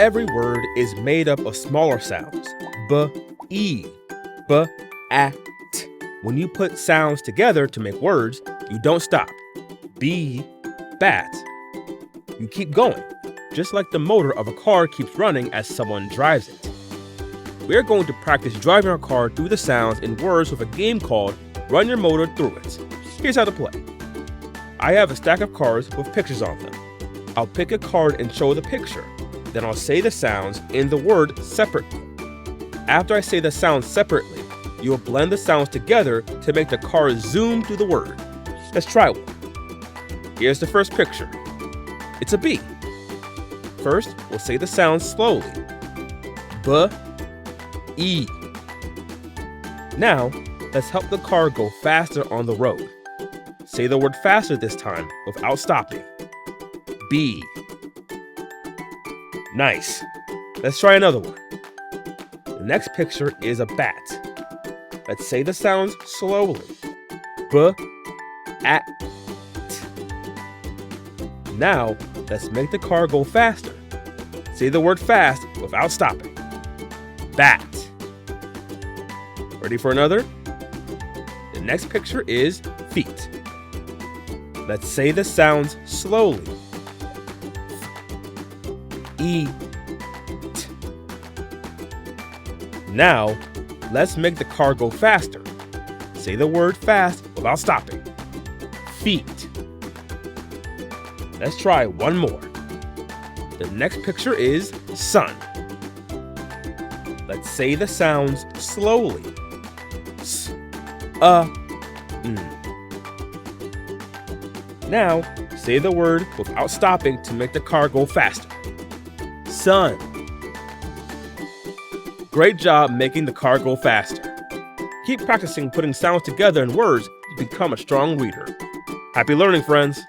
Every word is made up of smaller sounds. B, E, B, A, T. When you put sounds together to make words, you don't stop. B, bat. You keep going, just like the motor of a car keeps running as someone drives it. We're going to practice driving our car through the sounds in words with a game called Run Your Motor Through It. Here's how to play. I have a stack of cards with pictures on them. I'll pick a card and show the picture. Then I'll say the sounds in the word separately. After I say the sounds separately, you'll blend the sounds together to make the card zoom through the word. Let's try one. Here's the first picture. It's a bee. First, we'll say the sounds slowly. B, E. Now, let's help the car go faster on the road. Say the word faster this time without stopping. B. Nice. Let's try another one. The next picture is a bat. Let's say the sounds slowly. B, at, t. Now, let's make the car go faster. Say the word fast without stopping. Bat. Ready for another? The next picture is feet. Let's say the sounds slowly. E, t. Now, let's make the car go faster. Say the word fast without stopping. Feet. Let's try one more. The next picture is sun. Let's say the sounds slowly. S, Now, say the word without stopping to make the car go faster. Sun. Great job making the car go faster. Keep practicing putting sounds together in words to become a strong reader. Happy learning, friends!